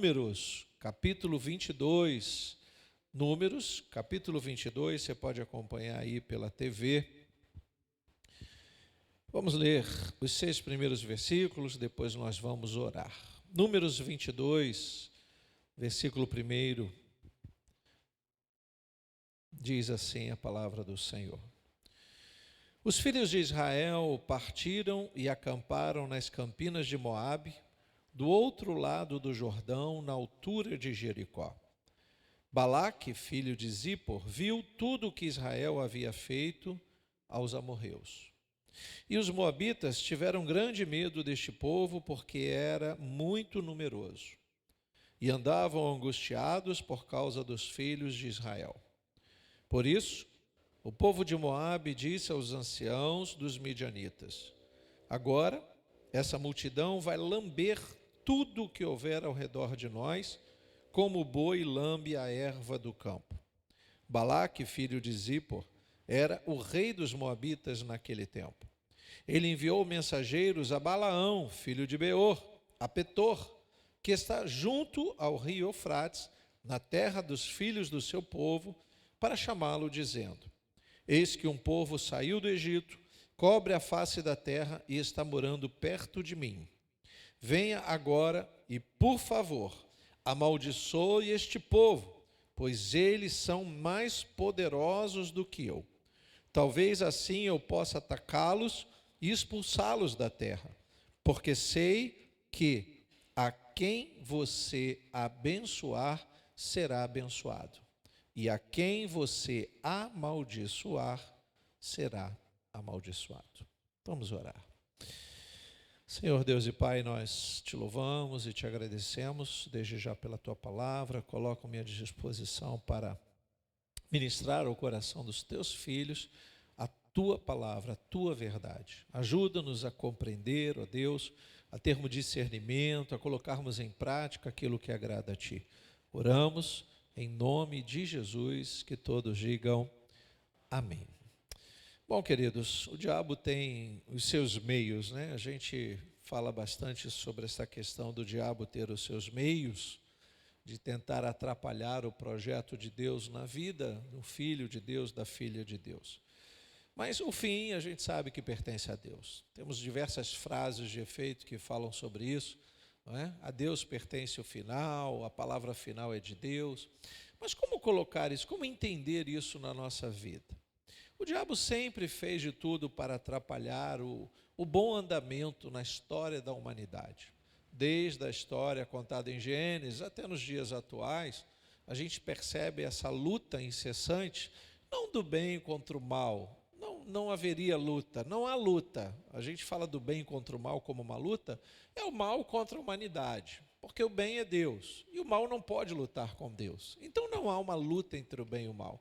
Números, capítulo 22. Números, capítulo 22, você pode acompanhar aí pela TV. Vamos ler os 6 primeiros versículos, depois nós vamos orar. Números 22, versículo 1, diz assim a palavra do Senhor. Os filhos de Israel partiram e acamparam nas campinas de Moabe, do outro lado do Jordão, na altura de Jericó. Balaque, filho de Zippor, viu tudo o que Israel havia feito aos amorreus. E os moabitas tiveram grande medo deste povo, porque era muito numeroso, e andavam angustiados por causa dos filhos de Israel. Por isso, o povo de Moabe disse aos anciãos dos midianitas: agora, essa multidão vai lamber tudo o que houver ao redor de nós, como o boi lambe a erva do campo. Balaque, filho de Zippor, era o rei dos moabitas naquele tempo. Ele enviou mensageiros a Balaão, filho de Beor, a Petor, que está junto ao rio Eufrates, na terra dos filhos do seu povo, para chamá-lo, dizendo: eis que um povo saiu do Egito, cobre a face da terra e está morando perto de mim. Venha agora e, por favor, amaldiçoe este povo, pois eles são mais poderosos do que eu. Talvez assim eu possa atacá-los e expulsá-los da terra, porque sei que a quem você abençoar será abençoado, e a quem você amaldiçoar será amaldiçoado. Vamos orar. Senhor Deus e Pai, nós te louvamos e te agradecemos desde já pela tua palavra. Coloco-me à disposição para ministrar ao coração dos teus filhos a tua palavra, a tua verdade. Ajuda-nos a compreender, ó Deus, a termos discernimento, a colocarmos em prática aquilo que agrada a ti. Oramos em nome de Jesus, que todos digam amém. Bom, queridos, o diabo tem os seus meios, né? A gente fala bastante sobre essa questão do diabo ter os seus meios de tentar atrapalhar o projeto de Deus na vida do filho de Deus, da filha de Deus. Mas o fim a gente sabe que pertence a Deus. Temos diversas frases de efeito que falam sobre isso, não é? A Deus pertence o final, a palavra final é de Deus. Mas como colocar isso, como entender isso na nossa vida? O diabo sempre fez de tudo para atrapalhar o bom andamento na história da humanidade. Desde a história contada em Gênesis até nos dias atuais, a gente percebe essa luta incessante, não do bem contra o mal. Não haveria luta, não há luta. A gente fala do bem contra o mal como uma luta, é o mal contra a humanidade, porque o bem é Deus, e o mal não pode lutar com Deus. Então não há uma luta entre o bem e o mal.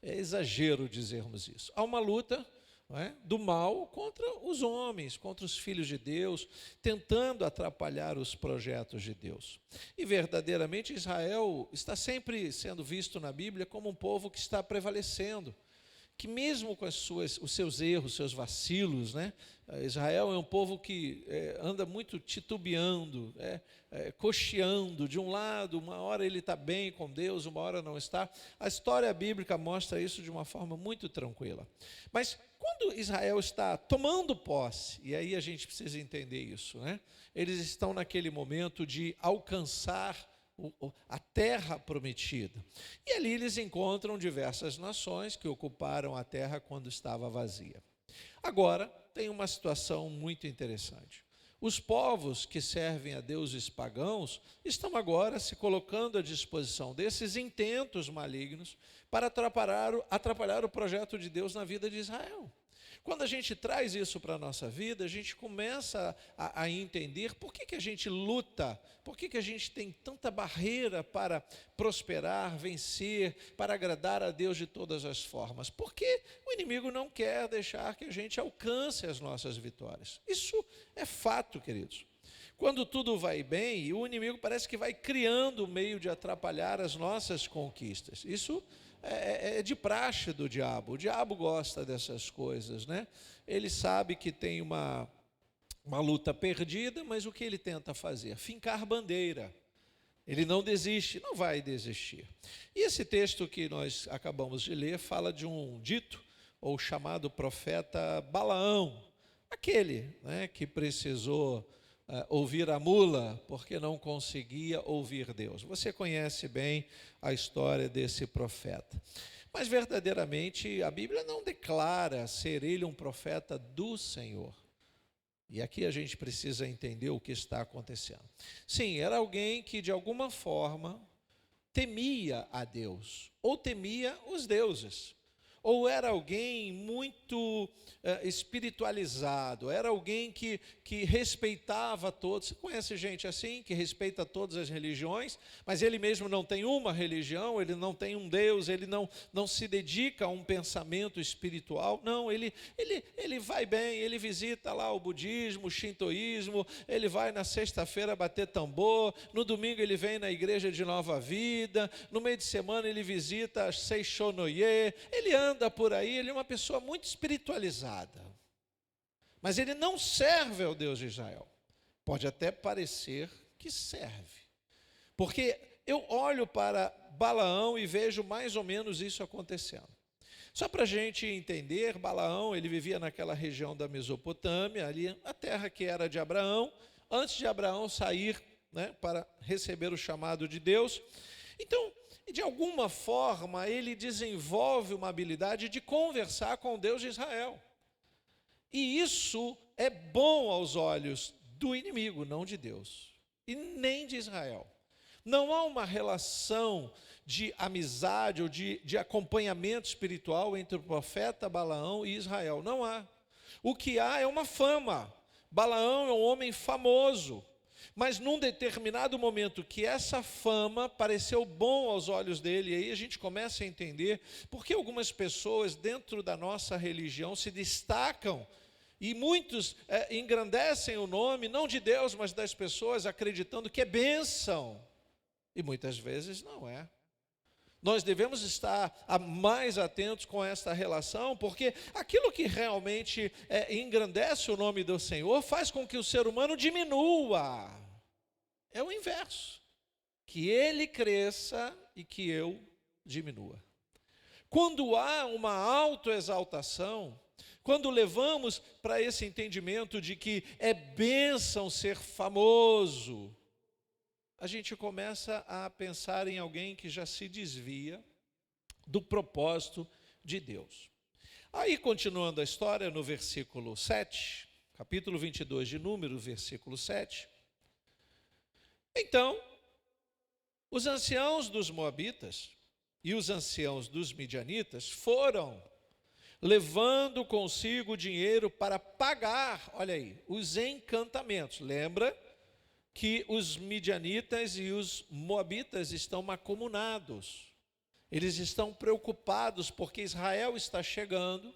É exagero dizermos isso. Há uma luta, não é, do mal contra os homens, contra os filhos de Deus, tentando atrapalhar os projetos de Deus. E verdadeiramente Israel está sempre sendo visto na Bíblia como um povo que está prevalecendo, que mesmo com os seus erros, seus vacilos, né, Israel é um povo que anda muito titubeando, cocheando de um lado, uma hora ele está bem com Deus, uma hora não está. A história bíblica mostra isso de uma forma muito tranquila. Mas quando Israel está tomando posse, e aí a gente precisa entender isso, né? Eles estão naquele momento de alcançar a terra prometida. E ali eles encontram diversas nações que ocuparam a terra quando estava vazia. Agora, tem uma situação muito interessante. Os povos que servem a deuses pagãos estão agora se colocando à disposição desses intentos malignos para atrapalhar o projeto de Deus na vida de Israel. Quando a gente traz isso para a nossa vida, a gente começa a entender por que a gente luta, por que a gente tem tanta barreira para prosperar, vencer, para agradar a Deus de todas as formas. Porque o inimigo não quer deixar que a gente alcance as nossas vitórias. Isso é fato, queridos. Quando tudo vai bem, o inimigo parece que vai criando o meio de atrapalhar as nossas conquistas. Isso é de praxe do diabo. O diabo gosta dessas coisas, né? Ele sabe que tem uma luta perdida, mas o que ele tenta fazer? Fincar bandeira. Ele não desiste, não vai desistir. E esse texto que nós acabamos de ler fala de um dito, ou chamado profeta Balaão, aquele, né, que precisou ouvir a mula, porque não conseguia ouvir Deus. Você conhece bem a história desse profeta. Mas verdadeiramente a Bíblia não declara ser ele um profeta do Senhor. E aqui a gente precisa entender o que está acontecendo. Sim, era alguém que de alguma forma temia a Deus, ou temia os deuses. Ou era alguém muito espiritualizado, era alguém que respeitava todos. Você conhece gente assim, que respeita todas as religiões, mas ele mesmo não tem uma religião, ele não tem um Deus, ele não se dedica a um pensamento espiritual. Não, ele vai bem, ele visita lá o budismo, o shintoísmo, ele vai na sexta-feira bater tambor, no domingo ele vem na igreja de Nova Vida, no meio de semana ele visita a Seishonoye, ele anda por aí, ele é uma pessoa muito espiritualizada, mas ele não serve ao Deus de Israel. Pode até parecer que serve, porque eu olho para Balaão e vejo mais ou menos isso acontecendo. Só para a gente entender, Balaão, ele vivia naquela região da Mesopotâmia, ali a terra que era de Abraão, antes de Abraão sair, né, para receber o chamado de Deus. Então, de alguma forma, ele desenvolve uma habilidade de conversar com o Deus de Israel. E isso é bom aos olhos do inimigo, não de Deus, e nem de Israel. Não há uma relação de amizade ou de acompanhamento espiritual entre o profeta Balaão e Israel. Não há. O que há é uma fama. Balaão é um homem famoso. Mas num determinado momento que essa fama pareceu bom aos olhos dele, e aí a gente começa a entender por que algumas pessoas dentro da nossa religião se destacam, e muitos engrandecem o nome, não de Deus, mas das pessoas, acreditando que é bênção, e muitas vezes não é. Nós devemos estar mais atentos com esta relação, porque aquilo que realmente engrandece o nome do Senhor faz com que o ser humano diminua. É o inverso, que ele cresça e que eu diminua. Quando há uma autoexaltação, quando levamos para esse entendimento de que é bênção ser famoso, a gente começa a pensar em alguém que já se desvia do propósito de Deus. Aí, continuando a história, no versículo 7, capítulo 22 de Números, versículo 7, então, os anciãos dos moabitas e os anciãos dos midianitas foram levando consigo dinheiro para pagar, olha aí, os encantamentos. Lembra que os midianitas e os moabitas estão mancomunados. Eles estão preocupados porque Israel está chegando.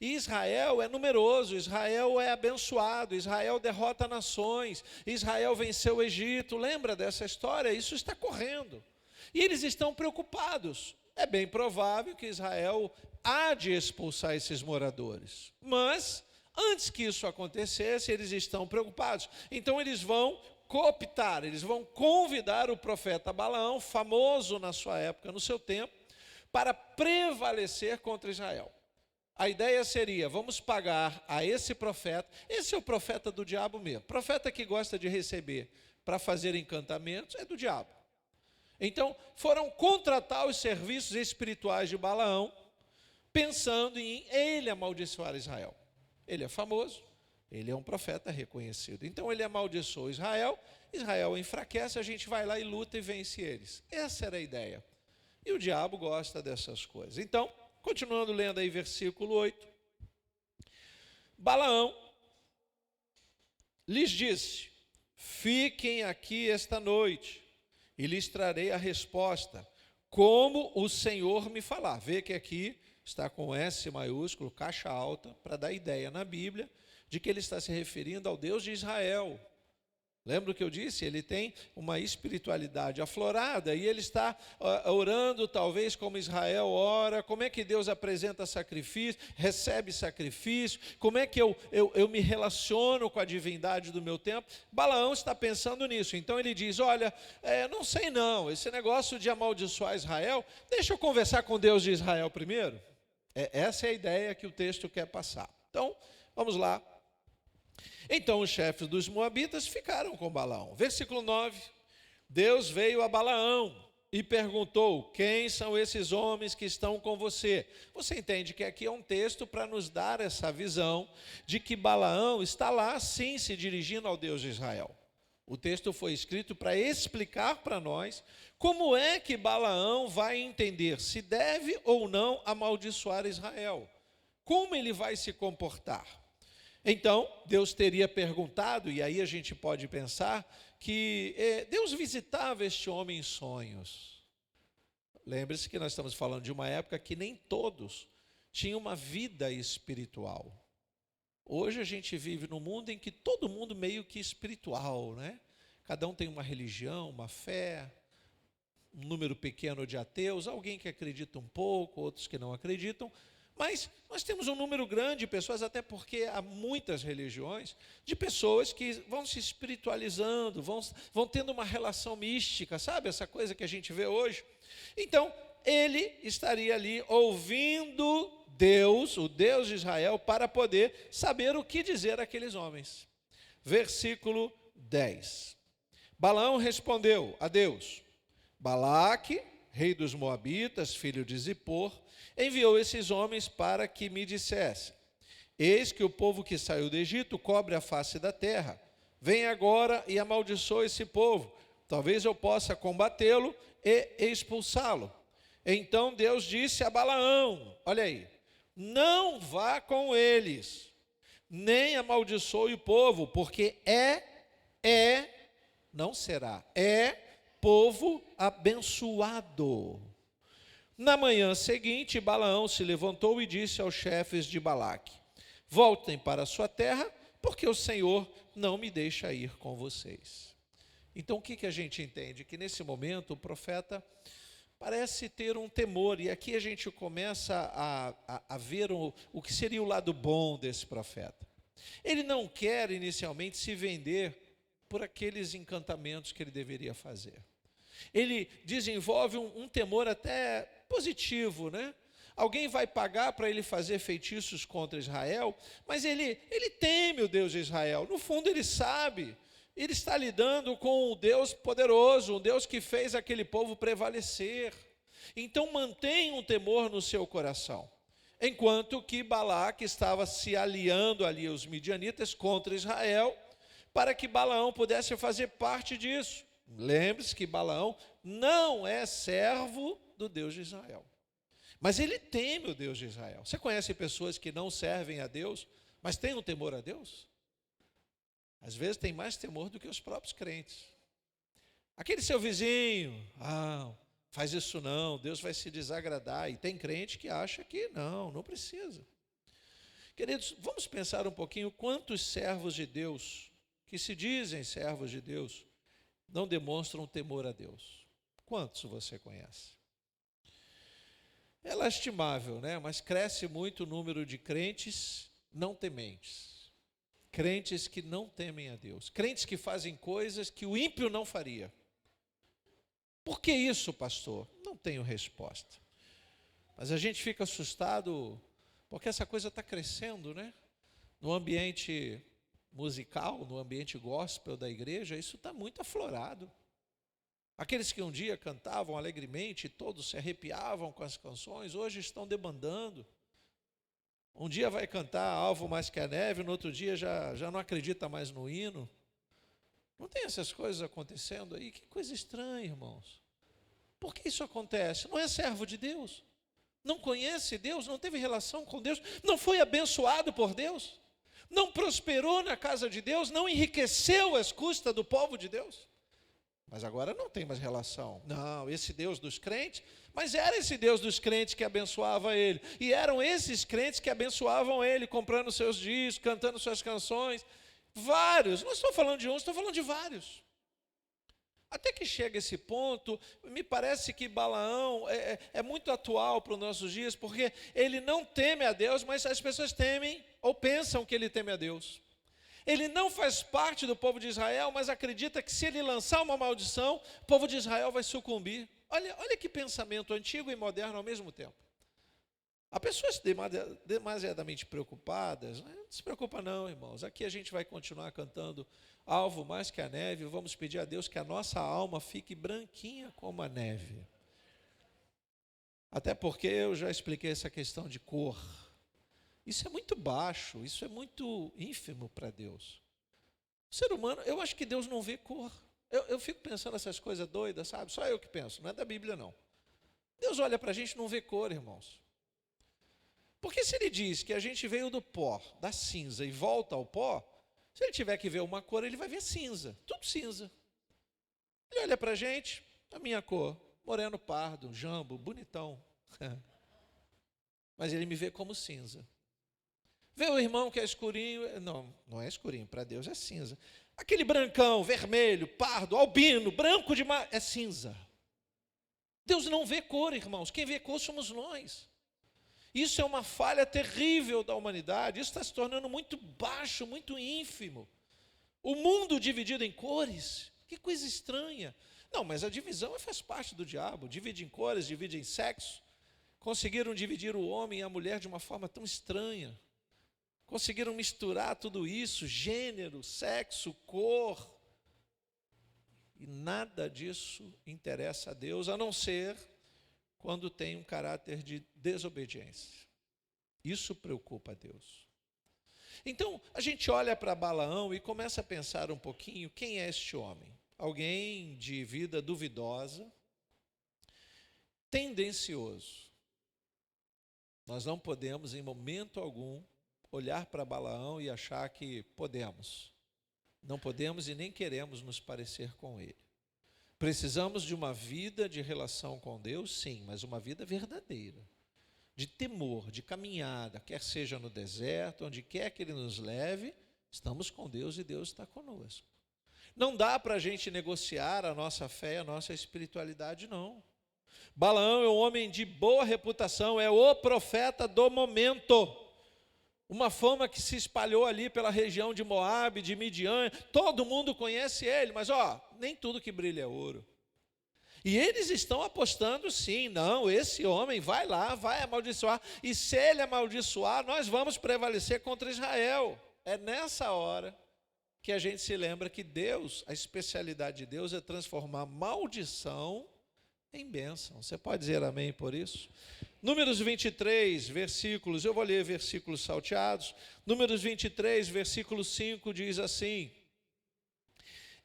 E Israel é numeroso, Israel é abençoado, Israel derrota nações, Israel venceu o Egito. Lembra dessa história? Isso está correndo. E eles estão preocupados. É bem provável que Israel há de expulsar esses moradores. Mas, antes que isso acontecesse, eles estão preocupados. Então eles vão cooptar, eles vão convidar o profeta Balaão, famoso na sua época, no seu tempo, para prevalecer contra Israel. A ideia seria, vamos pagar a esse profeta, esse é o profeta do diabo mesmo, profeta que gosta de receber para fazer encantamentos, é do diabo. Então, foram contratar os serviços espirituais de Balaão, pensando em ele amaldiçoar Israel. Ele é famoso, ele é um profeta reconhecido. Então, ele amaldiçoou Israel, Israel enfraquece, a gente vai lá e luta e vence eles. Essa era a ideia. E o diabo gosta dessas coisas. Então, continuando lendo aí versículo 8. Balaão lhes disse: fiquem aqui esta noite e lhes trarei a resposta, como o Senhor me falar. Vê que aqui está com S maiúsculo, caixa alta, para dar ideia na Bíblia de que ele está se referindo ao Deus de Israel. Lembra o que eu disse? Ele tem uma espiritualidade aflorada e ele está orando, talvez como Israel ora. Como é que Deus apresenta sacrifício, recebe sacrifício? Como é que eu me relaciono com a divindade do meu tempo? Balaão está pensando nisso. Então ele diz, olha, não sei não, esse negócio de amaldiçoar Israel, deixa eu conversar com Deus de Israel primeiro. Essa é a ideia que o texto quer passar. Então, vamos lá. Então os chefes dos moabitas ficaram com Balaão. Versículo 9. Deus veio a Balaão e perguntou, quem são esses homens que estão com você? Você entende que aqui é um texto para nos dar essa visão de que Balaão está lá sim se dirigindo ao Deus de Israel. O texto foi escrito para explicar para nós como é que Balaão vai entender se deve ou não amaldiçoar Israel. Como ele vai se comportar? Então, Deus teria perguntado, e aí a gente pode pensar, que Deus visitava este homem em sonhos. Lembre-se que nós estamos falando de uma época que nem todos tinham uma vida espiritual. Hoje a gente vive num mundo em que todo mundo meio que espiritual, né? Cada um tem uma religião, uma fé, um número pequeno de ateus, alguém que acredita um pouco, outros que não acreditam. Mas nós temos um número grande de pessoas, até porque há muitas religiões, de pessoas que vão se espiritualizando, vão tendo uma relação mística, sabe? Essa coisa que a gente vê hoje. Então, ele estaria ali ouvindo Deus, o Deus de Israel, para poder saber o que dizer àqueles homens. Versículo 10. Balaão respondeu a Deus, Balaque, rei dos Moabitas, filho de Zippor, enviou esses homens para que me dissessem, eis que o povo que saiu do Egito cobre a face da terra, vem agora e amaldiçoa esse povo, talvez eu possa combatê-lo e expulsá-lo. Então Deus disse a Balaão, olha aí, não vá com eles, nem amaldiçoe o povo, porque não será, povo abençoado. Na manhã seguinte, Balaão se levantou e disse aos chefes de Balaque, voltem para a sua terra, porque o Senhor não me deixa ir com vocês. Então o que a gente entende? Que nesse momento o profeta parece ter um temor, e aqui a gente começa a ver o que seria o lado bom desse profeta. Ele não quer inicialmente se vender por aqueles encantamentos que ele deveria fazer. Ele desenvolve um temor até positivo, né? Alguém vai pagar para ele fazer feitiços contra Israel, mas ele teme o Deus de Israel. No fundo ele sabe, ele está lidando com um Deus poderoso, um Deus que fez aquele povo prevalecer. Então mantém um temor no seu coração. Enquanto que Balaque estava se aliando ali aos midianitas contra Israel, para que Balaão pudesse fazer parte disso. Lembre-se que Balaão não é servo do Deus de Israel, mas ele teme o Deus de Israel. Você conhece pessoas que não servem a Deus, mas têm um temor a Deus? Às vezes tem mais temor do que os próprios crentes. Aquele seu vizinho, faz isso não, Deus vai se desagradar. E tem crente que acha que não precisa. Queridos, vamos pensar um pouquinho quantos servos de Deus, que se dizem servos de Deus, não demonstram temor a Deus. Quantos você conhece? É lastimável, né? Mas cresce muito o número de crentes não tementes. Crentes que não temem a Deus. Crentes que fazem coisas que o ímpio não faria. Por que isso, pastor? Não tenho resposta. Mas a gente fica assustado porque essa coisa está crescendo, né? No ambiente musical, no ambiente gospel da igreja, isso está muito aflorado. Aqueles que um dia cantavam alegremente, todos se arrepiavam com as canções, hoje estão debandando. Um dia vai cantar Alvo Mais Que a Neve, no outro dia já não acredita mais no hino. Não tem essas coisas acontecendo aí? Que coisa estranha, irmãos. Por que isso acontece? Não é servo de Deus? Não conhece Deus? Não teve relação com Deus? Não foi abençoado por Deus? Não prosperou na casa de Deus? Não enriqueceu às custas do povo de Deus? Mas agora não tem mais relação. Não, esse Deus dos crentes, mas era esse Deus dos crentes que abençoava ele. E eram esses crentes que abençoavam ele, comprando seus discos, cantando suas canções. Vários, não estou falando de um, estou falando de vários. Até que chega esse ponto, me parece que Balaão é muito atual para os nossos dias, porque ele não teme a Deus, mas as pessoas temem ou pensam que ele teme a Deus. Ele não faz parte do povo de Israel, mas acredita que se ele lançar uma maldição, o povo de Israel vai sucumbir. Olha que pensamento antigo e moderno ao mesmo tempo. Há pessoas demasiadamente preocupadas, né? Não se preocupa não, irmãos. Aqui a gente vai continuar cantando alvo mais que a neve. Vamos pedir a Deus que a nossa alma fique branquinha como a neve. Até porque eu já expliquei essa questão de cor. Isso é muito baixo, isso é muito ínfimo para Deus. O ser humano, eu acho que Deus não vê cor. Eu fico pensando essas coisas doidas, sabe? Só eu que penso, não é da Bíblia não. Deus olha para a gente e não vê cor, irmãos. Porque se ele diz que a gente veio do pó, da cinza, e volta ao pó, se ele tiver que ver uma cor, ele vai ver cinza, tudo cinza. Ele olha para a gente, a minha cor, moreno pardo, jambo, bonitão. Mas ele me vê como cinza. Vê o irmão que é escurinho, não é escurinho, para Deus é cinza. Aquele brancão, vermelho, pardo, albino, branco demais, é cinza. Deus não vê cor, irmãos, quem vê cor somos nós. Isso é uma falha terrível da humanidade, isso está se tornando muito baixo, muito ínfimo. O mundo dividido em cores, que coisa estranha. Não, mas a divisão faz parte do diabo, divide em cores, divide em sexo. Conseguiram dividir o homem e a mulher de uma forma tão estranha. Conseguiram misturar tudo isso, gênero, sexo, cor. E nada disso interessa a Deus, a não ser quando tem um caráter de desobediência. Isso preocupa a Deus. Então, a gente olha para Balaão e começa a pensar um pouquinho, quem é este homem? Alguém de vida duvidosa, tendencioso. Nós não podemos, em momento algum, olhar para Balaão e achar que podemos. Não podemos e nem queremos nos parecer com ele. Precisamos de uma vida de relação com Deus, sim, mas uma vida verdadeira, de temor, de caminhada, quer seja no deserto, onde quer que Ele nos leve, estamos com Deus e Deus está conosco. Não dá para a gente negociar a nossa fé, a nossa espiritualidade, não. Balaão é um homem de boa reputação, é o profeta do momento. Uma fama que se espalhou ali pela região de Moabe, de Midian, todo mundo conhece ele, mas nem tudo que brilha é ouro. E eles estão apostando sim, não, esse homem vai lá, vai amaldiçoar, e se ele amaldiçoar, nós vamos prevalecer contra Israel. É nessa hora que a gente se lembra que Deus, a especialidade de Deus é transformar maldição em bênção. Você pode dizer amém por isso? Números 23, versículos, eu vou ler versículos salteados. Números 23, versículo 5 diz assim: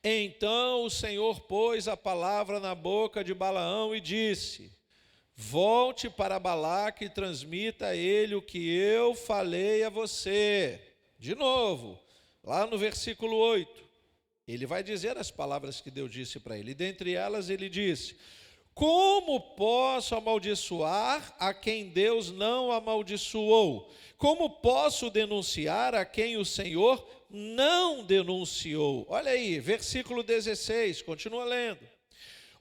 Então o Senhor pôs a palavra na boca de Balaão e disse: Volte para Balaque e transmita a ele o que eu falei a você. De novo, lá no versículo 8, ele vai dizer as palavras que Deus disse para ele. E dentre elas ele disse: Como posso amaldiçoar a quem Deus não amaldiçoou? Como posso denunciar a quem o Senhor não denunciou? Olha aí, versículo 16, continua lendo.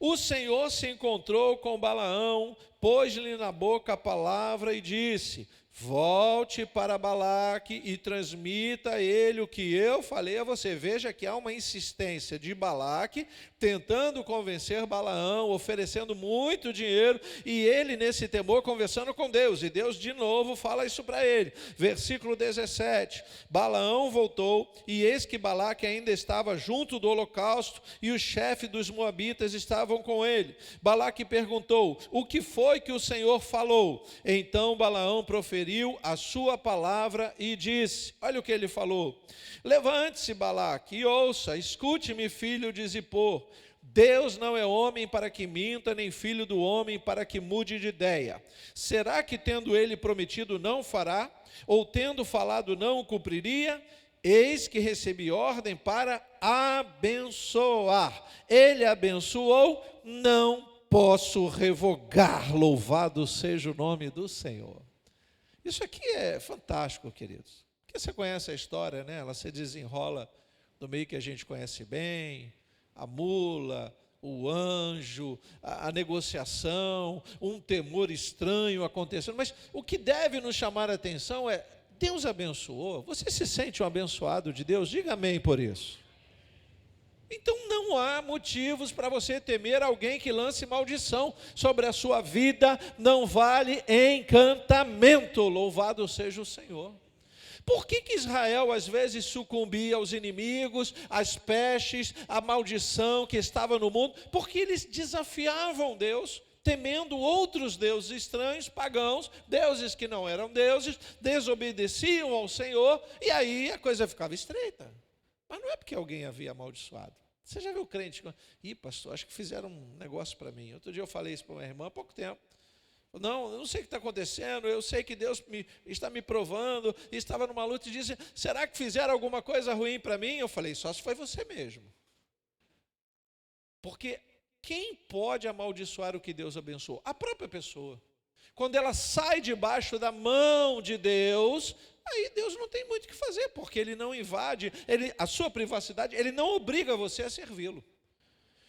O Senhor se encontrou com Balaão, pôs-lhe na boca a palavra e disse: Volte para Balaque e transmita a ele o que eu falei a você. Veja que há uma insistência de Balaque, tentando convencer Balaão, oferecendo muito dinheiro, e ele nesse temor conversando com Deus, e Deus de novo fala isso para ele. Versículo 17, Balaão voltou, e eis que Balaque ainda estava junto do holocausto, e o chefe dos moabitas estavam com ele. Balaque perguntou: O que foi que o Senhor falou? Então Balaão proferiu a sua palavra e disse, olha o que ele falou: Levante-se, Balaque, e ouça, escute-me, filho de Zippor. Deus não é homem para que minta, nem filho do homem para que mude de ideia. Será que tendo ele prometido não fará? Ou tendo falado não o cumpriria? Eis que recebi ordem para abençoar. Ele abençoou, não posso revogar. Louvado seja o nome do Senhor. Isso aqui é fantástico, queridos. Porque você conhece a história, né? Ela se desenrola no meio que a gente conhece bem, a mula, o anjo, a negociação, um temor estranho acontecendo. Mas o que deve nos chamar a atenção é, Deus abençoou. Você se sente um abençoado de Deus? Diga amém por isso. Então não há motivos para você temer alguém que lance maldição sobre a sua vida, não vale encantamento, louvado seja o Senhor. Por que Israel às vezes sucumbia aos inimigos, às pestes, à maldição que estava no mundo? Porque eles desafiavam Deus, temendo outros deuses estranhos, pagãos, deuses que não eram deuses, desobedeciam ao Senhor, e aí a coisa ficava estreita. Mas não é porque alguém havia amaldiçoado. Você já viu crente? Pastor, acho que fizeram um negócio para mim. Outro dia eu falei isso para uma irmã há pouco tempo. Não, eu não sei o que está acontecendo, eu sei que Deus está me provando, e estava numa luta e disse, será que fizeram alguma coisa ruim para mim? Eu falei, só se foi você mesmo. Porque quem pode amaldiçoar o que Deus abençoou? A própria pessoa. Quando ela sai debaixo da mão de Deus, aí Deus não tem muito o que fazer, porque Ele não invade a sua privacidade, Ele não obriga você a servi-lo.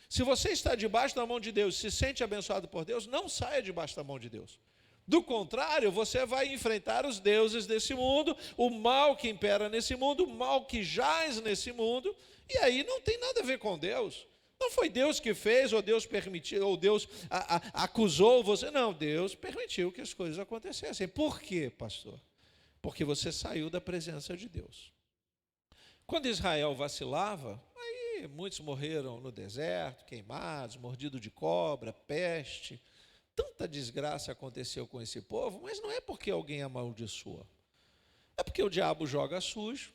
Se você está debaixo da mão de Deus, se sente abençoado por Deus, não saia debaixo da mão de Deus. Do contrário, você vai enfrentar os deuses desse mundo, o mal que impera nesse mundo, o mal que jaz nesse mundo, e aí não tem nada a ver com Deus. Não foi Deus que fez, ou Deus permitiu, ou Deus acusou você. Não, Deus permitiu que as coisas acontecessem. Por quê, pastor? Porque você saiu da presença de Deus. Quando Israel vacilava, aí muitos morreram no deserto, queimados, mordidos de cobra, peste. Tanta desgraça aconteceu com esse povo, mas não é porque alguém amaldiçoa. É porque o diabo joga sujo.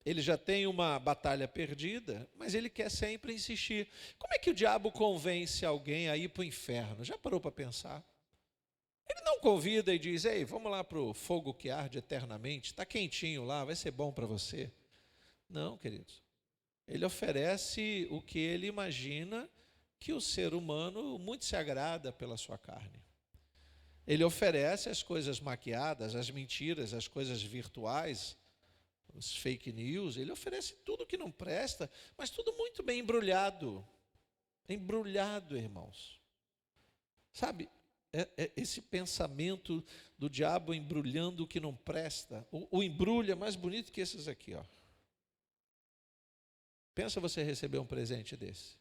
Ele já tem uma batalha perdida, mas ele quer sempre insistir. Como é que o diabo convence alguém a ir para o inferno? Já parou para pensar? Ele não convida e diz, ei, vamos lá para o fogo que arde eternamente, está quentinho lá, vai ser bom para você. Não, queridos. Ele oferece o que ele imagina que o ser humano muito se agrada pela sua carne. Ele oferece as coisas maquiadas, as mentiras, as coisas virtuais, os fake news, ele oferece tudo que não presta, mas tudo muito bem embrulhado. Embrulhado, irmãos. Sabe, esse pensamento do diabo embrulhando o que não presta. O embrulho é mais bonito que esses aqui, ó. Pensa você receber um presente desse.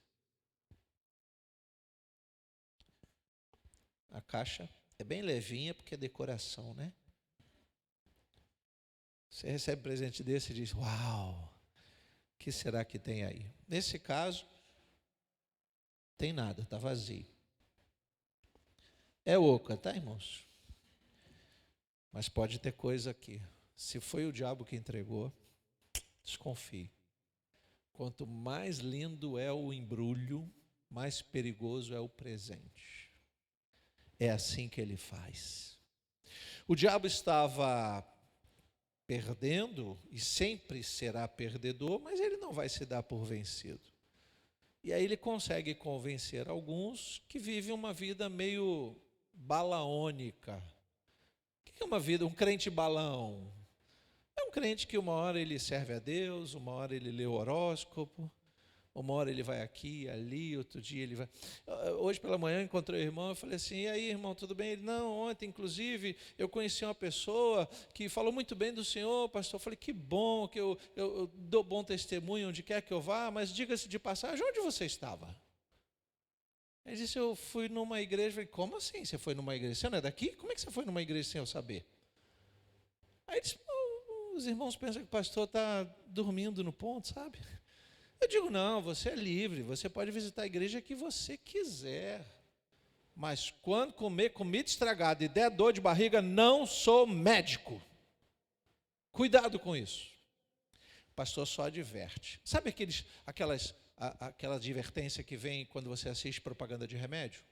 A caixa é bem levinha porque é decoração, né? Você recebe um presente desse e diz, uau, o que será que tem aí? Nesse caso, tem nada, está vazio. É oca, tá, irmãos? Mas pode ter coisa aqui. Se foi o diabo que entregou, desconfie. Quanto mais lindo é o embrulho, mais perigoso é o presente. É assim que ele faz. O diabo estava perdendo, e sempre será perdedor, mas ele não vai se dar por vencido. E aí ele consegue convencer alguns que vivem uma vida meio balaônica. O que é uma vida, um crente balão? É um crente que uma hora ele serve a Deus, uma hora ele lê o horóscopo, uma hora ele vai aqui, ali, outro dia ele vai... Hoje pela manhã eu encontrei o irmão, eu falei assim, e aí irmão, tudo bem? Ele, não, ontem inclusive eu conheci uma pessoa que falou muito bem do Senhor, pastor. Eu falei, que bom, que eu dou bom testemunho onde quer que eu vá, mas diga-se de passagem, onde você estava? Ele disse, eu fui numa igreja. Eu falei, como assim você foi numa igreja? Você não é daqui? Como é que você foi numa igreja sem eu saber? Aí ele disse, os irmãos pensam que o pastor está dormindo no ponto, sabe? Eu digo, não, você é livre, você pode visitar a igreja que você quiser. Mas quando comer comida estragada e der dor de barriga, não sou médico. Cuidado com isso. O pastor só adverte. Sabe aquela advertência que vem quando você assiste propaganda de remédio?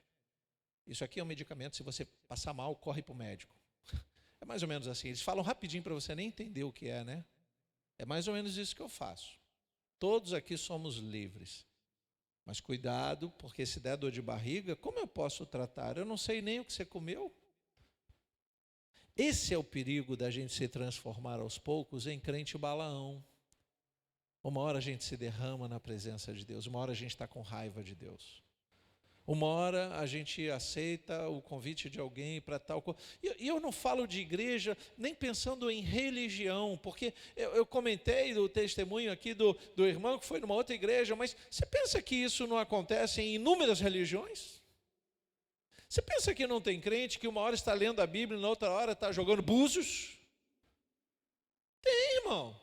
Isso aqui é um medicamento, se você passar mal, corre para o médico. É mais ou menos assim. Eles falam rapidinho para você nem entender o que é, né? É mais ou menos isso que eu faço. Todos aqui somos livres. Mas cuidado, porque se der dor de barriga, como eu posso tratar? Eu não sei nem o que você comeu. Esse é o perigo da gente se transformar aos poucos em crente Balaão. Uma hora a gente se derrama na presença de Deus, uma hora a gente está com raiva de Deus. Uma hora a gente aceita o convite de alguém para tal coisa. E eu não falo de igreja nem pensando em religião, porque eu comentei do testemunho aqui do irmão que foi numa outra igreja, mas você pensa que isso não acontece em inúmeras religiões? Você pensa que não tem crente que uma hora está lendo a Bíblia e na outra hora está jogando búzios? Tem, irmão.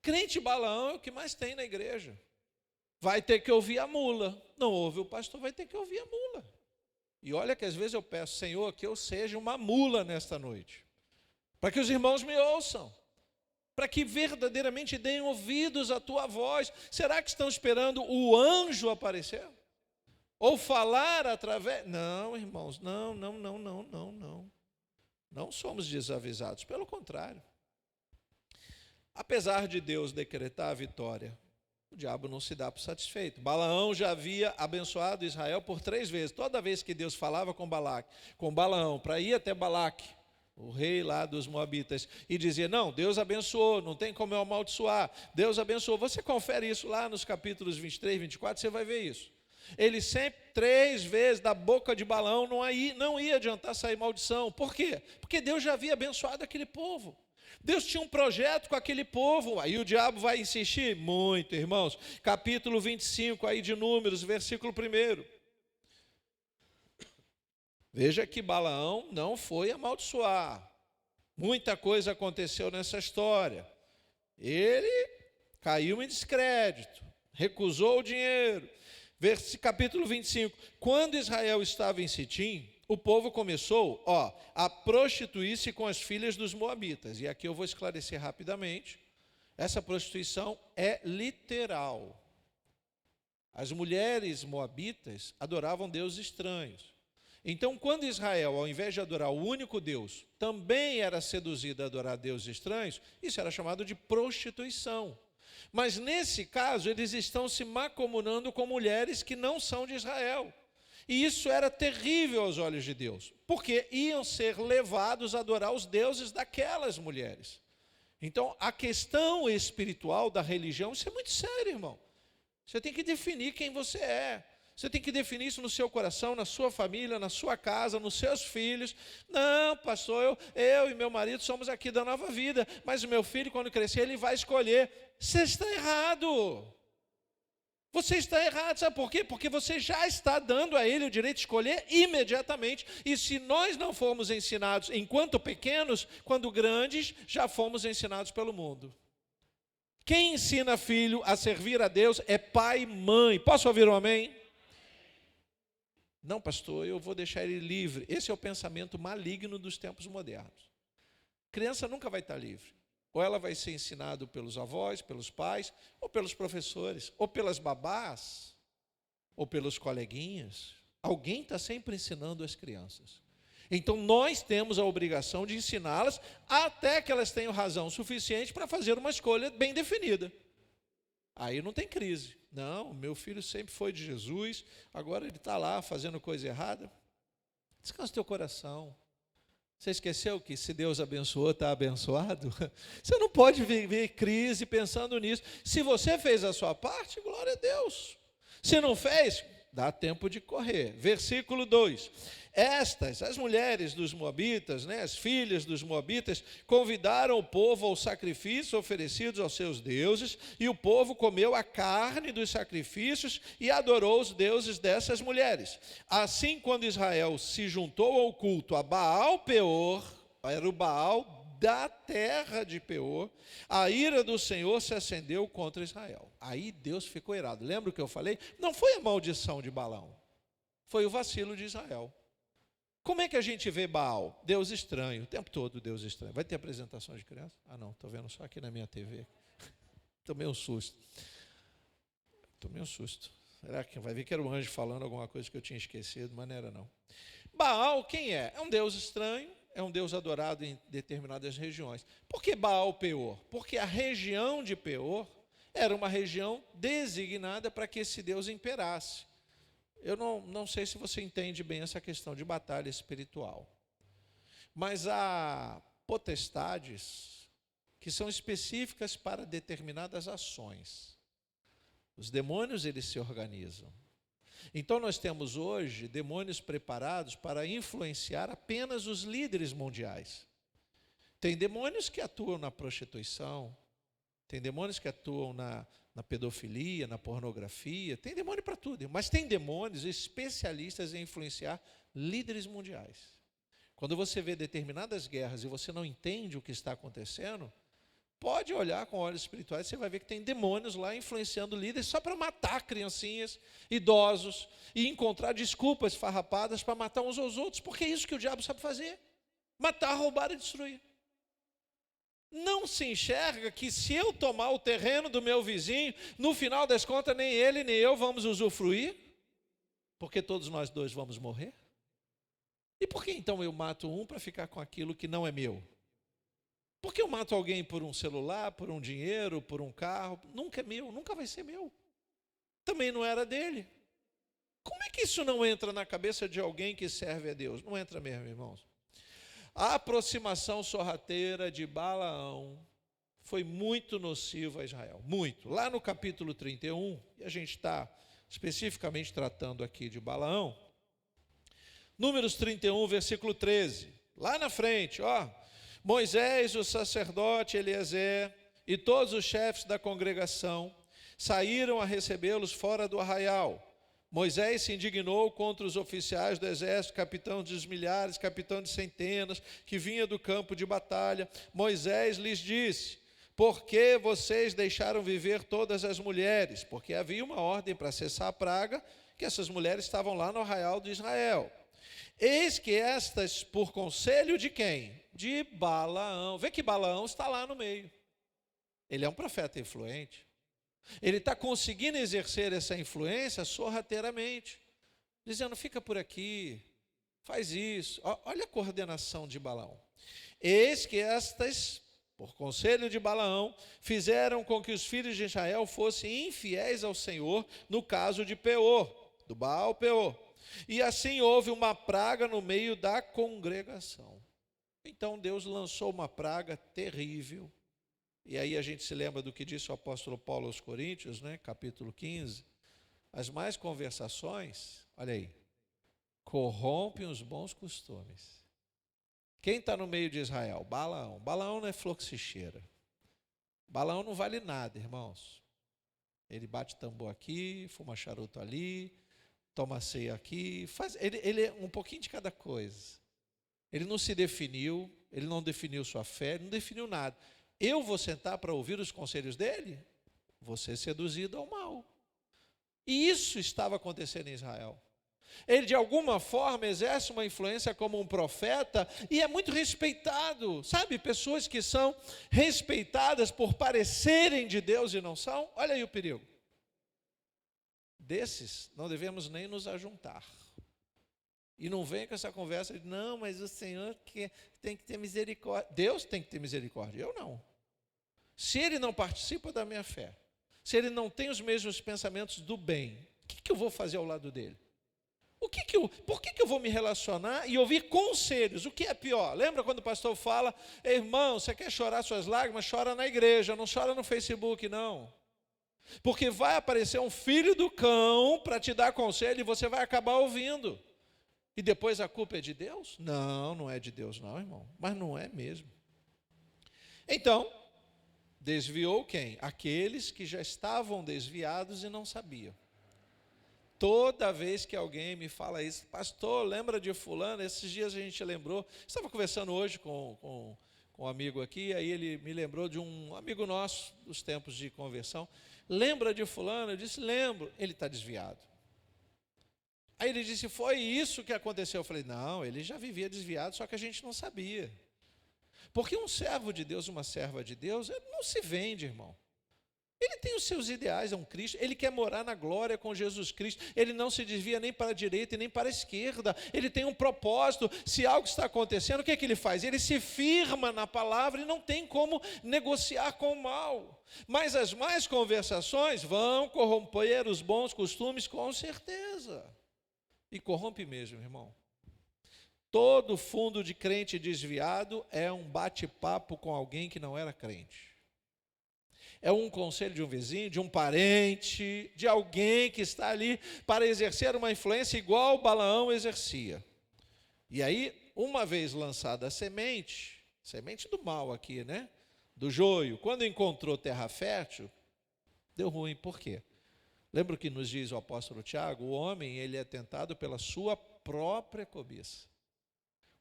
Crente Balaão é o que mais tem na igreja. Vai ter que ouvir a mula. Não ouve o pastor, vai ter que ouvir a mula. E olha que às vezes eu peço, Senhor, que eu seja uma mula nesta noite, para que os irmãos me ouçam, para que verdadeiramente deem ouvidos à tua voz. Será que estão esperando o anjo aparecer? Ou falar através... Não, irmãos, não. Não somos desavisados, pelo contrário. Apesar de Deus decretar a vitória, o diabo não se dá por satisfeito. Balaão já havia abençoado Israel por 3 vezes. Toda vez que Deus falava com Balaão, para ir até Balaque, o rei lá dos Moabitas, e dizia, não, Deus abençoou, não tem como eu amaldiçoar, Deus abençoou. Você confere isso lá nos capítulos 23, 24, você vai ver isso. Ele sempre, 3 vezes, da boca de Balaão não ia adiantar sair maldição. Por quê? Porque Deus já havia abençoado aquele povo. Deus tinha um projeto com aquele povo. Aí o diabo vai insistir? Muito, irmãos. Capítulo 25 aí de Números, versículo 1. Veja que Balaão não foi amaldiçoar. Muita coisa aconteceu nessa história. Ele caiu em descrédito, recusou o dinheiro. Capítulo 25. Quando Israel estava em Sitim, o povo começou a prostituir-se com as filhas dos moabitas. E aqui eu vou esclarecer rapidamente. Essa prostituição é literal. As mulheres moabitas adoravam deuses estranhos. Então, quando Israel, ao invés de adorar o único Deus, também era seduzido a adorar deuses estranhos, isso era chamado de prostituição. Mas nesse caso, eles estão se mancomunando com mulheres que não são de Israel. E isso era terrível aos olhos de Deus, porque iam ser levados a adorar os deuses daquelas mulheres. Então, a questão espiritual da religião, isso é muito sério, irmão. Você tem que definir quem você é. Você tem que definir isso no seu coração, na sua família, na sua casa, nos seus filhos. Não, pastor, eu e meu marido somos aqui da Nova Vida, mas o meu filho, quando crescer, ele vai escolher. Você está errado. Você está errado, sabe por quê? Porque você já está dando a ele o direito de escolher imediatamente. E se nós não formos ensinados enquanto pequenos, quando grandes, já fomos ensinados pelo mundo. Quem ensina filho a servir a Deus é pai e mãe. Posso ouvir um amém? Não, pastor, eu vou deixar ele livre. Esse é o pensamento maligno dos tempos modernos. Criança nunca vai estar livre. Ou ela vai ser ensinada pelos avós, pelos pais, ou pelos professores, ou pelas babás, ou pelos coleguinhas. Alguém está sempre ensinando as crianças. Então, nós temos a obrigação de ensiná-las até que elas tenham razão suficiente para fazer uma escolha bem definida. Aí não tem crise. Não, meu filho sempre foi de Jesus, agora ele está lá fazendo coisa errada. Descansa o teu coração. Você esqueceu que se Deus abençoou, está abençoado? Você não pode viver crise pensando nisso. Se você fez a sua parte, glória a Deus. Se não fez, dá tempo de correr. Versículo 2. As mulheres dos moabitas, as filhas dos moabitas, convidaram o povo aos sacrifícios oferecidos aos seus deuses, e o povo comeu a carne dos sacrifícios e adorou os deuses dessas mulheres. Assim, quando Israel se juntou ao culto a Baal Peor, era o Baal da terra de Peor, a ira do Senhor se acendeu contra Israel. Aí Deus ficou irado. Lembra o que eu falei? Não foi a maldição de Balaão, foi o vacilo de Israel. Como é que a gente vê Baal? Deus estranho, o tempo todo Deus estranho. Vai ter apresentação de criança? Ah não, estou vendo só aqui na minha TV. Tomei um susto. Será que vai ver que era o anjo falando alguma coisa que eu tinha esquecido? Mas não era não. Baal, quem é? É um Deus estranho, é um Deus adorado em determinadas regiões. Por que Baal Peor? Porque a região de Peor era uma região designada para que esse Deus imperasse. Eu não sei se você entende bem essa questão de batalha espiritual. Mas há potestades que são específicas para determinadas ações. Os demônios, eles se organizam. Então nós temos hoje demônios preparados para influenciar apenas os líderes mundiais. Tem demônios que atuam na prostituição, tem demônios que atuam na pedofilia, na pornografia, tem demônio para tudo, mas tem demônios especialistas em influenciar líderes mundiais. Quando você vê determinadas guerras e você não entende o que está acontecendo, pode olhar com olhos espirituais, você vai ver que tem demônios lá influenciando líderes só para matar criancinhas, idosos, e encontrar desculpas farrapadas para matar uns aos outros, porque é isso que o diabo sabe fazer: matar, roubar e destruir. Não se enxerga que se eu tomar o terreno do meu vizinho, no final das contas nem ele nem eu vamos usufruir, porque todos nós dois vamos morrer. E por que então eu mato um para ficar com aquilo que não é meu? Por que eu mato alguém por um celular, por um dinheiro, por um carro? Nunca é meu, nunca vai ser meu. Também não era dele. Como é que isso não entra na cabeça de alguém que serve a Deus? Não entra mesmo, irmãos. A aproximação sorrateira de Balaão foi muito nociva a Israel, muito. Lá no capítulo 31, e a gente está especificamente tratando aqui de Balaão, Números 31, versículo 13, lá na frente, Moisés, o sacerdote Eliezer e todos os chefes da congregação saíram a recebê-los fora do arraial. Moisés se indignou contra os oficiais do exército, capitão dos milhares, capitão de centenas, que vinha do campo de batalha. Moisés lhes disse: por que vocês deixaram viver todas as mulheres? Porque havia uma ordem para cessar a praga, que essas mulheres estavam lá no arraial de Israel. Eis que estas, por conselho de quem? De Balaão. Vê que Balaão está lá no meio. Ele é um profeta influente. Ele está conseguindo exercer essa influência sorrateiramente, dizendo: fica por aqui, faz isso. Olha a coordenação de Balaão. Eis que estas, por conselho de Balaão, fizeram com que os filhos de Israel fossem infiéis ao Senhor no caso de Peor, do Baal Peor. E assim houve uma praga no meio da congregação. Então Deus lançou uma praga terrível. E aí a gente se lembra do que disse o apóstolo Paulo aos Coríntios, capítulo 15. As más conversações, olha aí, corrompem os bons costumes. Quem está no meio de Israel? Balaão. Balaão não é fluxicheira. Balaão não vale nada, irmãos. Ele bate tambor aqui, fuma charuto ali, toma ceia aqui, ele é um pouquinho de cada coisa. Ele não se definiu, ele não definiu sua fé, não definiu nada. Eu vou sentar para ouvir os conselhos dele? Vou ser seduzido ao mal. E isso estava acontecendo em Israel. Ele, de alguma forma, exerce uma influência como um profeta e é muito respeitado. Sabe, pessoas que são respeitadas por parecerem de Deus e não são? Olha aí o perigo. Desses, não devemos nem nos ajuntar. E não vem com essa conversa de: não, mas o Senhor tem que ter misericórdia. Deus tem que ter misericórdia, eu não. Se Ele não participa da minha fé, se Ele não tem os mesmos pensamentos do bem, o que eu vou fazer ao lado dele? Por que eu vou me relacionar e ouvir conselhos? O que é pior? Lembra quando o pastor fala: irmão, você quer chorar suas lágrimas? Chora na igreja, não chora no Facebook, não. Porque vai aparecer um filho do cão para te dar conselho e você vai acabar ouvindo. E depois a culpa é de Deus? Não, não é de Deus não, irmão. Mas não é mesmo. Então, desviou quem? Aqueles que já estavam desviados e não sabiam. Toda vez que alguém me fala isso: pastor, lembra de fulano? Esses dias a gente lembrou. Estava conversando hoje com um amigo aqui, aí ele me lembrou de um amigo nosso dos tempos de conversão. Lembra de fulano? Eu disse: lembro. Ele está desviado. Aí ele disse: foi isso que aconteceu. Eu falei: não, ele já vivia desviado, só que a gente não sabia. Porque um servo de Deus, uma serva de Deus, ele não se vende, irmão. Ele tem os seus ideais, é um Cristo, ele quer morar na glória com Jesus Cristo, ele não se desvia nem para a direita e nem para a esquerda, ele tem um propósito. Se algo está acontecendo, o que é que ele faz? Ele se firma na palavra e não tem como negociar com o mal. Mas as más conversações vão corromper os bons costumes, com certeza. E corrompe mesmo, irmão. Todo fundo de crente desviado é um bate-papo com alguém que não era crente. É um conselho de um vizinho, de um parente, de alguém que está ali para exercer uma influência igual Balaão exercia. E aí, uma vez lançada a semente do mal aqui, né? Do joio, quando encontrou terra fértil, deu ruim. Por quê? Lembra o que nos diz o apóstolo Tiago? O homem, ele é tentado pela sua própria cobiça.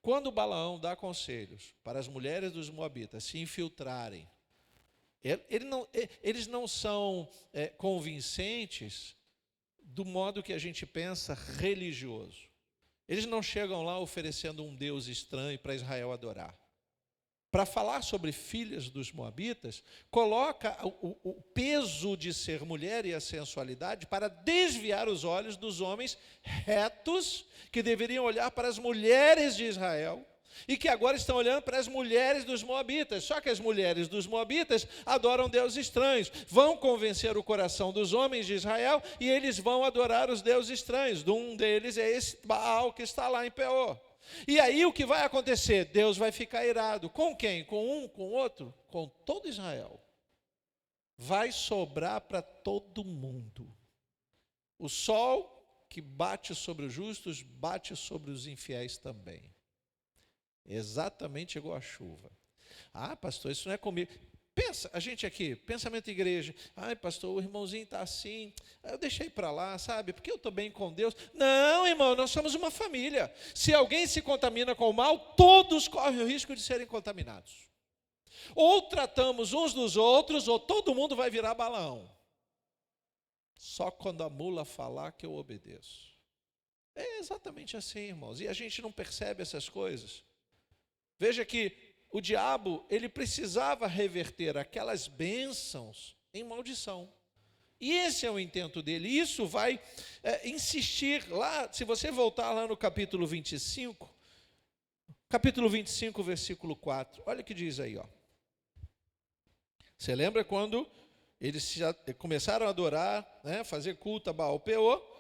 Quando Balaão dá conselhos para as mulheres dos moabitas se infiltrarem, eles não são convincentes do modo que a gente pensa religioso. Eles não chegam lá oferecendo um Deus estranho para Israel adorar. Para falar sobre filhas dos moabitas, coloca o peso de ser mulher e a sensualidade para desviar os olhos dos homens retos que deveriam olhar para as mulheres de Israel e que agora estão olhando para as mulheres dos moabitas. Só que as mulheres dos moabitas adoram deuses estranhos, vão convencer o coração dos homens de Israel e eles vão adorar os deuses estranhos. Um deles é esse Baal que está lá em Peor. E aí o que vai acontecer? Deus vai ficar irado. Com quem? Com um, com outro? Com todo Israel. Vai sobrar para todo mundo. O sol que bate sobre os justos, bate sobre os infiéis também. Exatamente igual a chuva. Ah, pastor, isso não é comigo. Pensa, a gente aqui, pensamento de igreja. Ai, pastor, o irmãozinho está assim. Eu deixei para lá, sabe? Porque eu estou bem com Deus. Não, irmão, nós somos uma família. Se alguém se contamina com o mal, todos correm o risco de serem contaminados. Ou tratamos uns dos outros, ou todo mundo vai virar Balaão. Só quando a mula falar que eu obedeço. É exatamente assim, irmãos. E a gente não percebe essas coisas. Veja que o diabo, ele precisava reverter aquelas bênçãos em maldição. E esse é o intento dele. Isso vai insistir lá, se você voltar lá no capítulo 25, versículo 4. Olha o que diz aí, ó. Você lembra quando eles começaram a adorar, né, fazer culto a Baal-Peor?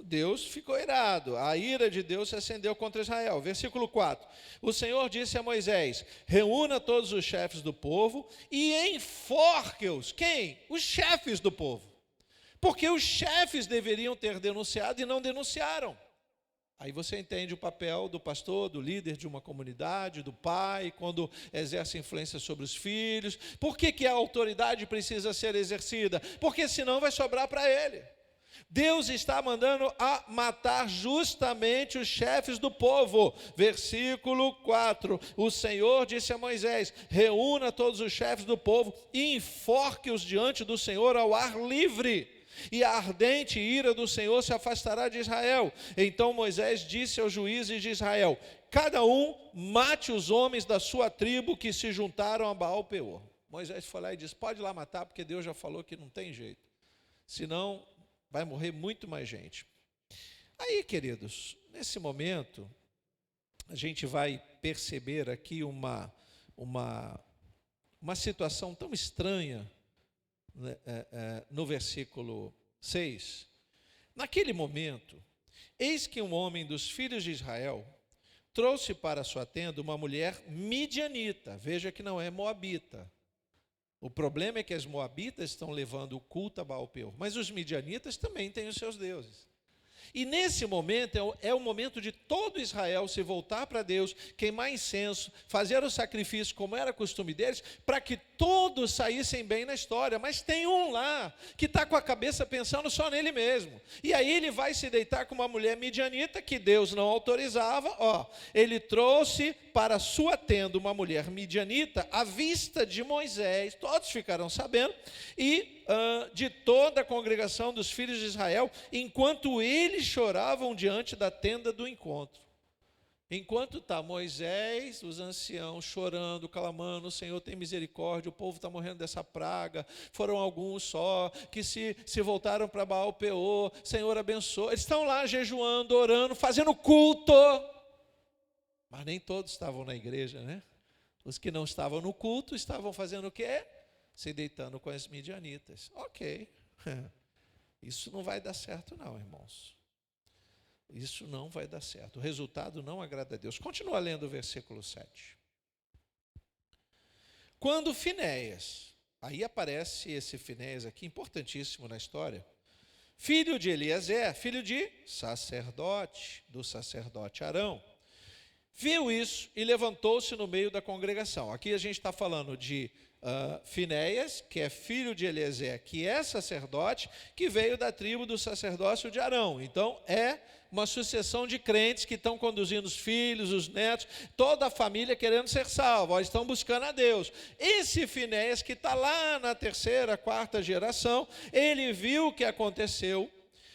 Deus ficou irado, a ira de Deus se acendeu contra Israel. Versículo 4, o Senhor disse a Moisés: reúna todos os chefes do povo e enforque-os. Quem? Os chefes do povo. Porque os chefes deveriam ter denunciado e não denunciaram. Aí você entende o papel do pastor, do líder de uma comunidade, do pai, quando exerce influência sobre os filhos. Por que a autoridade precisa ser exercida? Porque senão vai sobrar para ele. Deus está mandando a matar justamente os chefes do povo. Versículo 4, o Senhor disse a Moisés: reúna todos os chefes do povo e enforque-os diante do Senhor ao ar livre, e a ardente ira do Senhor se afastará de Israel. Então Moisés disse aos juízes de Israel: cada um mate os homens da sua tribo que se juntaram a Baal-Peor. Moisés foi lá e disse: pode ir lá matar, porque Deus já falou que não tem jeito, senão vai morrer muito mais gente. Aí, queridos, nesse momento, a gente vai perceber aqui uma situação tão estranha, né, no versículo 6. Naquele momento, eis que um homem dos filhos de Israel trouxe para sua tenda uma mulher midianita. Veja que não é moabita. O problema é que as moabitas estão levando o culto a Baal-Peor, mas os midianitas também têm os seus deuses. E nesse momento é o momento de todo Israel se voltar para Deus, queimar incenso, fazer o sacrifício como era costume deles, para que todos saíssem bem na história. Mas tem um lá que está com a cabeça pensando só nele mesmo. E aí ele vai se deitar com uma mulher midianita que Deus não autorizava. Ele trouxe para a sua tenda uma mulher midianita à vista de Moisés, todos ficaram sabendo, e de toda a congregação dos filhos de Israel, enquanto eles choravam diante da tenda do encontro. Enquanto está Moisés, os anciãos chorando, clamando: o Senhor tem misericórdia, o povo está morrendo dessa praga, foram alguns só, que se voltaram para Baal-Peor, Senhor abençoa. Eles estão lá jejuando, orando, fazendo culto, mas nem todos estavam na igreja, né? Os que não estavam no culto estavam fazendo o quê? Se deitando com as midianitas. Ok, isso não vai dar certo não, irmãos. Isso não vai dar certo. O resultado não agrada a Deus. Continua lendo o versículo 7. Quando Finéias, aí aparece esse Finéias aqui, importantíssimo na história, filho de Eliezer, filho de sacerdote, do sacerdote Arão, viu isso e levantou-se no meio da congregação. Aqui a gente está falando de Finéias, que é filho de Eliezer, que é sacerdote, que veio da tribo do sacerdócio de Arão. Então, é uma sucessão de crentes que estão conduzindo os filhos, os netos, toda a família querendo ser salva, estão buscando a Deus. Esse Finéias, que está lá na terceira, quarta geração, ele viu o que aconteceu,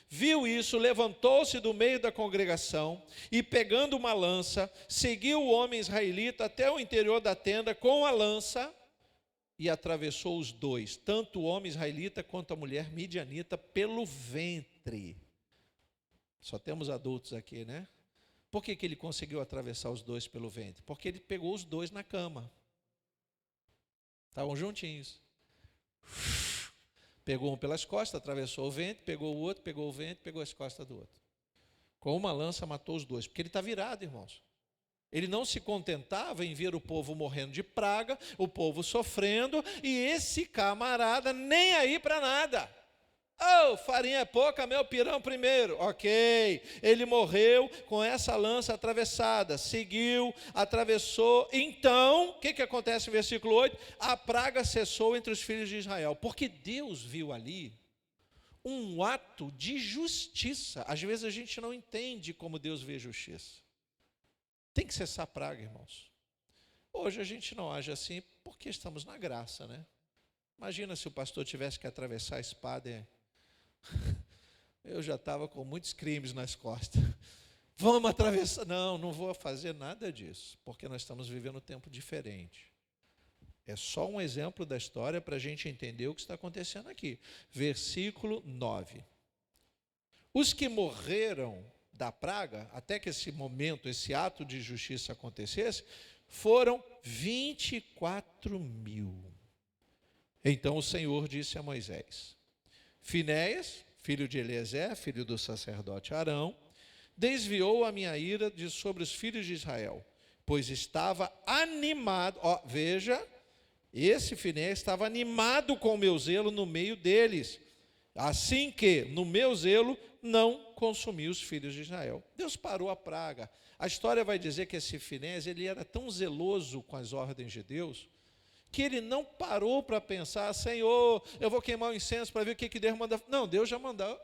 viu isso, levantou-se do meio da congregação e, pegando uma lança, seguiu o homem israelita até o interior da tenda com a lança e atravessou os dois, tanto o homem israelita quanto a mulher midianita, pelo ventre. Só temos adultos aqui, né? Por que ele conseguiu atravessar os dois pelo ventre? Porque ele pegou os dois na cama. Estavam juntinhos. Pegou um pelas costas, atravessou o ventre, pegou o outro, pegou o ventre, pegou as costas do outro. Com uma lança matou os dois, porque ele está virado, irmãos. Ele não se contentava em ver o povo morrendo de praga, o povo sofrendo, e esse camarada nem aí para nada. Oh, farinha é pouca, meu pirão primeiro. Ok, ele morreu com essa lança atravessada, seguiu, atravessou. Então, o que acontece no versículo 8? A praga cessou entre os filhos de Israel, porque Deus viu ali um ato de justiça. Às vezes a gente não entende como Deus vê justiça. Tem que cessar a praga, irmãos. Hoje a gente não age assim porque estamos na graça, né? Imagina se o pastor tivesse que atravessar a espada. Eu já estava com muitos crimes nas costas. Vamos atravessar. Não, não vou fazer nada disso, porque nós estamos vivendo um tempo diferente. É só um exemplo da história para a gente entender o que está acontecendo aqui. Versículo 9. Os que morreram da praga, até que esse momento, esse ato de justiça acontecesse, foram 24.000. Então o Senhor disse a Moisés: Finéias, filho de Eliezer, filho do sacerdote Arão, desviou a minha ira de sobre os filhos de Israel, pois estava animado. Veja, esse Finéias estava animado com o meu zelo no meio deles, assim que, no meu zelo, não consumi os filhos de Israel. Deus parou a praga. A história vai dizer que esse Finéias, ele era tão zeloso com as ordens de Deus, que ele não parou para pensar: Senhor, eu vou queimar o incenso para ver o que Deus manda. Não, Deus já mandou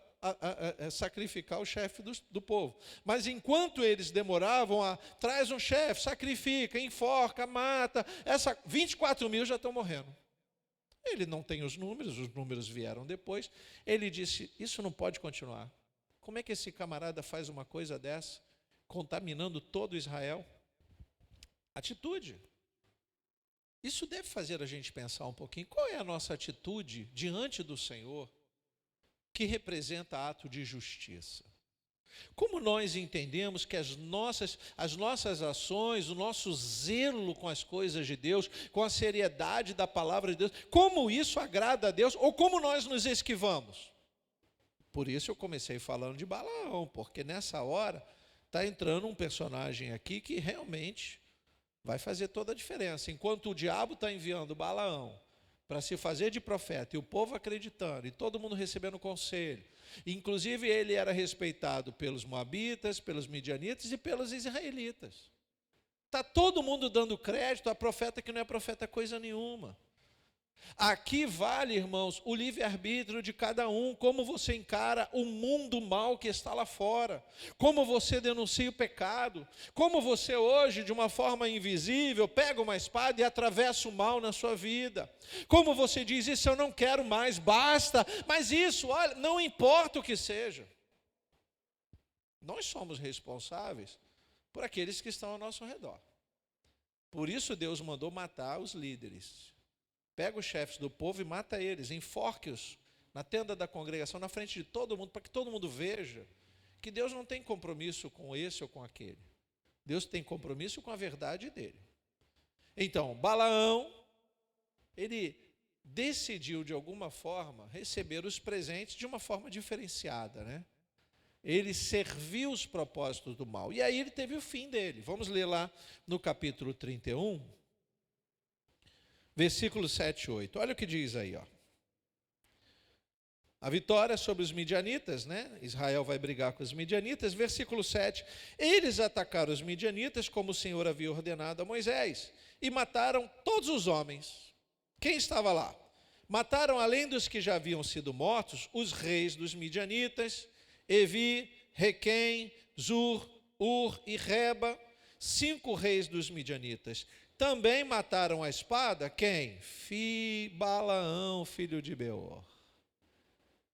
sacrificar o chefe do povo. Mas enquanto eles demoravam, traz um chefe, sacrifica, enforca, mata, 24.000 já estão morrendo. Ele não tem os números vieram depois. Ele disse: isso não pode continuar. Como é que esse camarada faz uma coisa dessa, contaminando todo Israel? Atitude. Isso deve fazer a gente pensar um pouquinho. Qual é a nossa atitude diante do Senhor que representa ato de justiça? Como nós entendemos que as nossas ações, o nosso zelo com as coisas de Deus, com a seriedade da palavra de Deus, como isso agrada a Deus, ou como nós nos esquivamos? Por isso eu comecei falando de Balaão, porque nessa hora está entrando um personagem aqui que realmente vai fazer toda a diferença. Enquanto o diabo está enviando Balaão para se fazer de profeta, e o povo acreditando, e todo mundo recebendo conselho, inclusive ele era respeitado pelos moabitas, pelos midianitas e pelos israelitas. Está todo mundo dando crédito a profeta que não é profeta coisa nenhuma. Aqui vale, irmãos, o livre-arbítrio de cada um, como você encara o mundo mal que está lá fora, como você denuncia o pecado, como você hoje, de uma forma invisível, pega uma espada e atravessa o mal na sua vida, como você diz: isso eu não quero mais, basta. Mas isso, olha, não importa o que seja, nós somos responsáveis por aqueles que estão ao nosso redor. Por isso Deus mandou matar os líderes. Pega os chefes do povo e mata eles, enforque-os na tenda da congregação, na frente de todo mundo, para que todo mundo veja que Deus não tem compromisso com esse ou com aquele. Deus tem compromisso com a verdade dele. Então, Balaão, ele decidiu de alguma forma receber os presentes de uma forma diferenciada, né? Ele serviu os propósitos do mal. E aí ele teve o fim dele. Vamos ler lá no capítulo 31, versículos 7 e 8. Olha o que diz aí, ó. A vitória sobre os midianitas, né? Israel vai brigar com os midianitas. Versículo 7. Eles atacaram os midianitas como o Senhor havia ordenado a Moisés e mataram todos os homens. Quem estava lá? Mataram, além dos que já haviam sido mortos, os reis dos midianitas, Evi, Requém, Zur, Ur e Reba, 5 reis dos midianitas. Também mataram a espada, quem? Balaão, filho de Beor.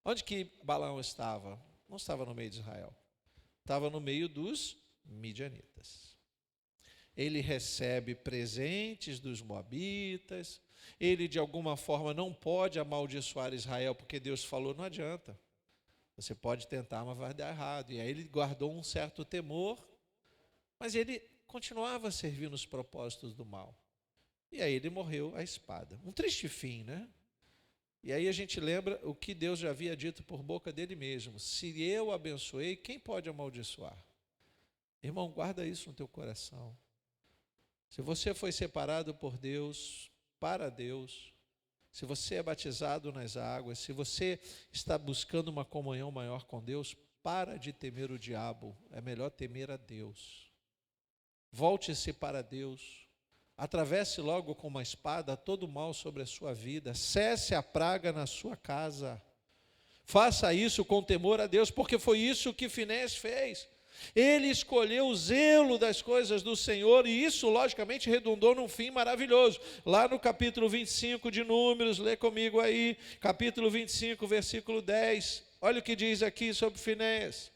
Onde que Balaão estava? Não estava no meio de Israel. Estava no meio dos midianitas. Ele recebe presentes dos moabitas. Ele, de alguma forma, não pode amaldiçoar Israel, porque Deus falou, não adianta. Você pode tentar, mas vai dar errado. E aí ele guardou um certo temor, mas ele continuava servindo os propósitos do mal. E aí ele morreu à espada. Um triste fim, né? E aí a gente lembra o que Deus já havia dito por boca dele mesmo. Se eu abençoei, quem pode amaldiçoar? Irmão, guarda isso no teu coração. Se você foi separado por Deus, para Deus, se você é batizado nas águas, se você está buscando uma comunhão maior com Deus, para de temer o diabo, é melhor temer a Deus. Volte-se para Deus. Atravesse logo com uma espada todo o mal sobre a sua vida. Cesse a praga na sua casa. Faça isso com temor a Deus, porque foi isso que Finéias fez. Ele escolheu o zelo das coisas do Senhor, e isso, logicamente, redundou num fim maravilhoso. Lá no capítulo 25 de Números, lê comigo aí, capítulo 25, versículo 10. Olha o que diz aqui sobre Finéias.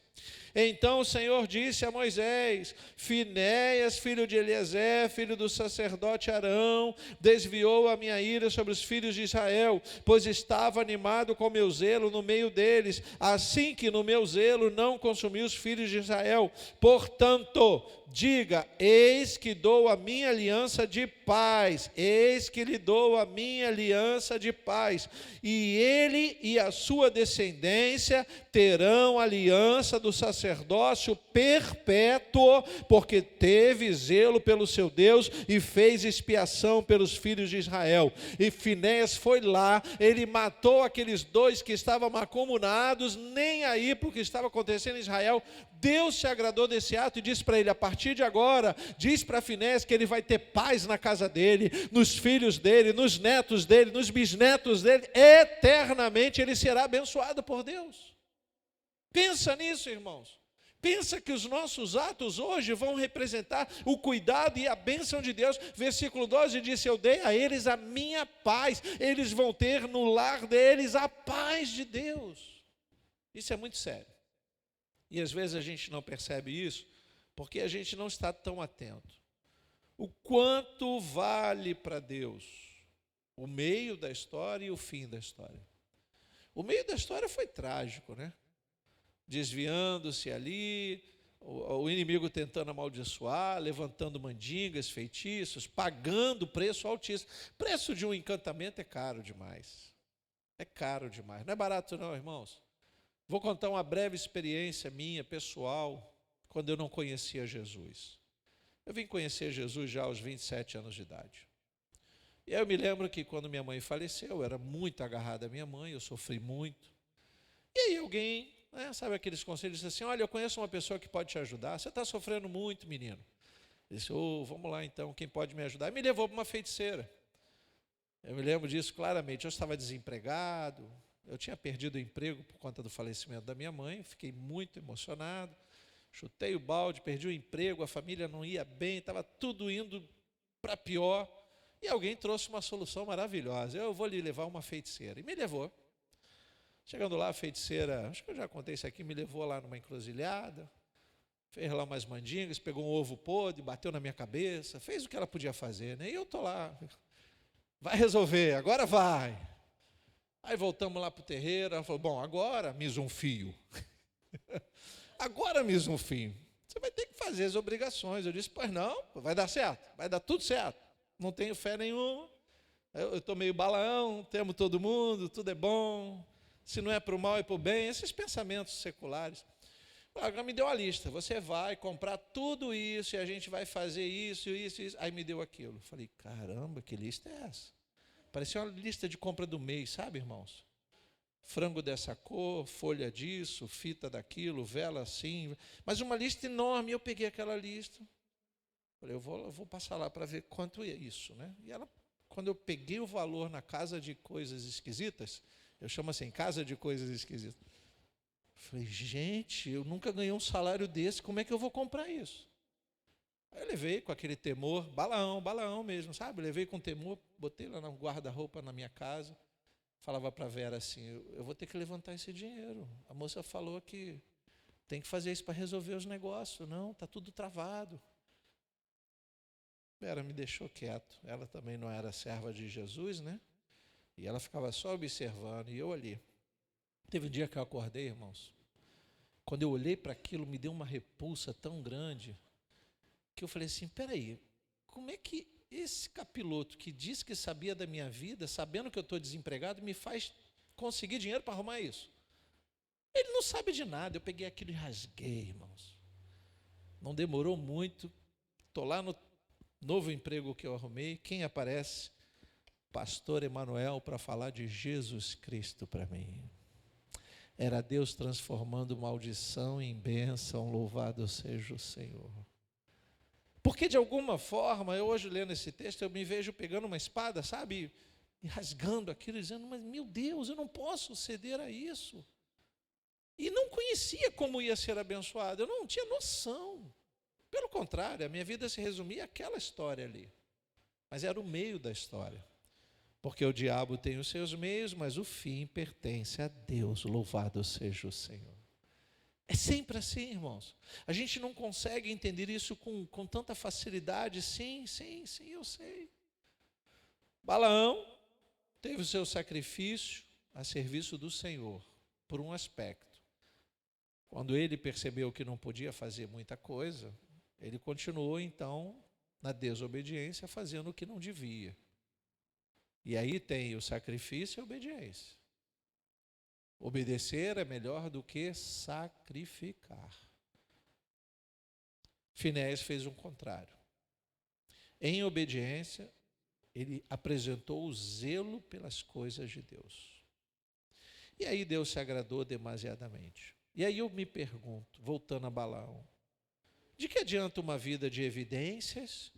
Então o Senhor disse a Moisés: Finéias, filho de Eliezer, filho do sacerdote Arão, desviou a minha ira sobre os filhos de Israel, pois estava animado com meu zelo no meio deles, assim que no meu zelo não consumi os filhos de Israel. Portanto, diga: eis que dou a minha aliança de paz, eis que lhe dou a minha aliança de paz, e ele e a sua descendência terão aliança do sacerdócio perpétuo, porque teve zelo pelo seu Deus e fez expiação pelos filhos de Israel. E Finéias foi lá, ele matou aqueles 2 que estavam mancomunados, nem aí para o que estava acontecendo em Israel. Deus se agradou desse ato e disse para ele: a partir de agora, diz para Finéias que ele vai ter paz na casa dele, nos filhos dele, nos netos dele, nos bisnetos dele, eternamente ele será abençoado por Deus. Pensa nisso, irmãos. Pensa que os nossos atos hoje vão representar o cuidado e a bênção de Deus. Versículo 12 diz: eu dei a eles a minha paz, eles vão ter no lar deles a paz de Deus. Isso é muito sério. E às vezes a gente não percebe isso, porque a gente não está tão atento. O quanto vale para Deus o meio da história e o fim da história. O meio da história foi trágico, né? Desviando-se ali, o inimigo tentando amaldiçoar, levantando mandingas, feitiços, pagando preço altíssimo. Preço de um encantamento é caro demais. É caro demais. Não é barato não, irmãos. Vou contar uma breve experiência minha, pessoal, quando eu não conhecia Jesus. Eu vim conhecer Jesus já aos 27 anos de idade. E aí eu me lembro que quando minha mãe faleceu, eu era muito agarrado à minha mãe, eu sofri muito. E aí alguém, sabe aqueles conselhos, disse assim: olha, eu conheço uma pessoa que pode te ajudar, você está sofrendo muito, menino. Eu disse: vamos lá então, quem pode me ajudar? E me levou para uma feiticeira. Eu me lembro disso claramente, eu estava desempregado, eu tinha perdido o emprego por conta do falecimento da minha mãe, fiquei muito emocionado, chutei o balde, perdi o emprego, a família não ia bem, estava tudo indo para pior, e alguém trouxe uma solução maravilhosa: eu vou lhe levar uma feiticeira. E me levou. Chegando lá, a feiticeira, acho que eu já contei isso aqui, me levou lá numa encruzilhada, fez lá umas mandingas, pegou um ovo podre, bateu na minha cabeça, fez o que ela podia fazer, né? E eu estou lá, vai resolver, agora vai. Aí voltamos lá para o terreiro, ela falou: bom, agora mise um fio. Agora mise um fio. Você vai ter que fazer as obrigações. Eu disse: pois não, vai dar certo, vai dar tudo certo. Não tenho fé nenhuma. Eu estou meio Balaão, temo todo mundo, tudo é bom. Se não é para o mal, é para o bem. Esses pensamentos seculares. Agora me deu a lista, você vai comprar tudo isso e a gente vai fazer isso, isso, isso. Aí me deu aquilo. Falei, caramba, que lista é essa? Parecia uma lista de compra do mês, sabe, irmãos? Frango dessa cor, folha disso, fita daquilo, vela assim. Mas uma lista enorme. Eu peguei aquela lista. Falei, eu vou passar lá para ver quanto é isso, né? E ela, quando eu peguei o valor na casa de coisas esquisitas, eu chamo assim, casa de coisas esquisitas. Falei, gente, eu nunca ganhei um salário desse, como é que eu vou comprar isso? Aí eu levei com aquele temor, Balaão mesmo, sabe? Levei com temor, botei lá no guarda-roupa na minha casa, falava para a Vera assim, eu vou ter que levantar esse dinheiro. A moça falou que tem que fazer isso para resolver os negócios. Não, está tudo travado. Vera me deixou quieto. Ela também não era serva de Jesus, né? E ela ficava só observando, e eu ali. Teve um dia que eu acordei, irmãos. Quando eu olhei para aquilo, me deu uma repulsa tão grande, que eu falei assim, peraí, como é que esse capiloto que disse que sabia da minha vida, sabendo que eu estou desempregado, me faz conseguir dinheiro para arrumar isso? Ele não sabe de nada. Eu peguei aquilo e rasguei, irmãos. Não demorou muito, estou lá no novo emprego que eu arrumei, quem aparece? Pastor Emanuel para falar de Jesus Cristo para mim. Era Deus transformando maldição em bênção, louvado seja o Senhor. Porque de alguma forma, eu hoje lendo esse texto, eu me vejo pegando uma espada, sabe? E rasgando aquilo, dizendo, mas meu Deus, eu não posso ceder a isso. E não conhecia como ia ser abençoado, eu não tinha noção. Pelo contrário, a minha vida se resumia àquela história ali. Mas era o meio da história. Porque o diabo tem os seus meios, mas o fim pertence a Deus, louvado seja o Senhor. É sempre assim, irmãos. A gente não consegue entender isso com tanta facilidade. Sim, eu sei. Balaão teve o seu sacrifício a serviço do Senhor, por um aspecto. Quando ele percebeu que não podia fazer muita coisa, ele continuou então na desobediência, fazendo o que não devia. E aí tem o sacrifício e a obediência. Obedecer é melhor do que sacrificar. Finéias fez o contrário. Em obediência, ele apresentou o zelo pelas coisas de Deus. E aí Deus se agradou demasiadamente. E aí eu me pergunto, voltando a Balaão, de que adianta uma vida de evidências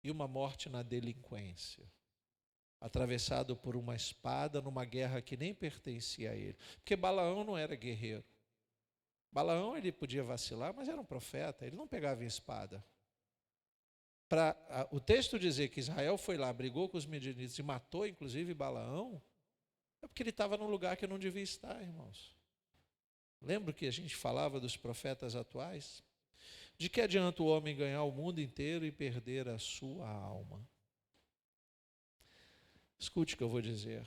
e uma morte na delinquência? Atravessado por uma espada numa guerra que nem pertencia a ele. Porque Balaão não era guerreiro. Balaão, ele podia vacilar, mas era um profeta, ele não pegava em espada. Para o texto dizer que Israel foi lá, brigou com os midianitas e matou inclusive Balaão, é porque ele estava num lugar que não devia estar, irmãos. Lembra que a gente falava dos profetas atuais? De que adianta o homem ganhar o mundo inteiro e perder a sua alma? Escute o que eu vou dizer.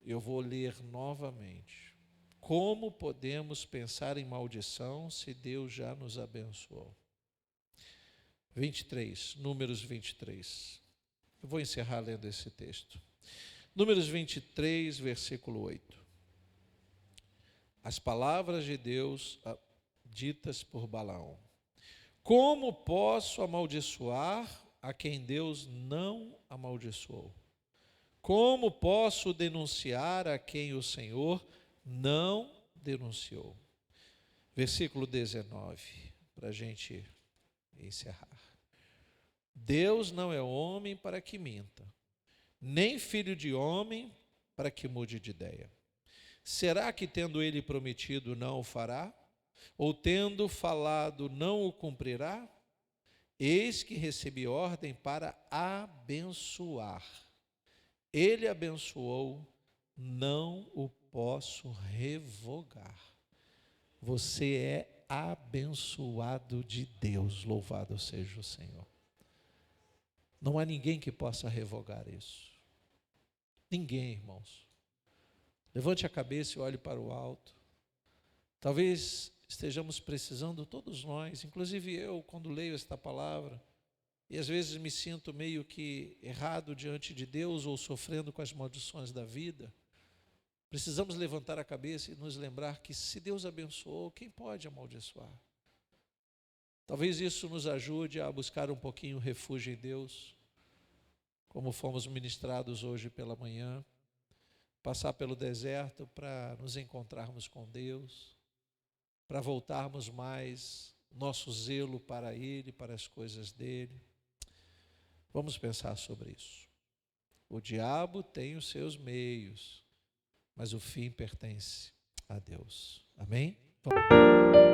Eu vou ler novamente. Como podemos pensar em maldição se Deus já nos abençoou? 23, Números 23. Eu vou encerrar lendo esse texto. Números 23, versículo 8. As palavras de Deus ditas por Balaão. Como posso amaldiçoar a quem Deus não amaldiçoou? Como posso denunciar a quem o Senhor não denunciou? Versículo 19, para a gente encerrar. Deus não é homem para que minta, nem filho de homem para que mude de ideia. Será que tendo ele prometido não o fará? Ou tendo falado não o cumprirá? Eis que recebi ordem para abençoar. Ele abençoou, não o posso revogar. Você é abençoado de Deus, louvado seja o Senhor. Não há ninguém que possa revogar isso. Ninguém, irmãos. Levante a cabeça e olhe para o alto. Talvez estejamos precisando, todos nós, inclusive eu, quando leio esta palavra, e às vezes me sinto meio que errado diante de Deus ou sofrendo com as maldições da vida. Precisamos levantar a cabeça e nos lembrar que se Deus abençoou, quem pode amaldiçoar? Talvez isso nos ajude a buscar um pouquinho refúgio em Deus, como fomos ministrados hoje pela manhã, passar pelo deserto para nos encontrarmos com Deus, para voltarmos mais nosso zelo para Ele, para as coisas dEle. Vamos pensar sobre isso. O diabo tem os seus meios, mas o fim pertence a Deus. Amém? Vamos.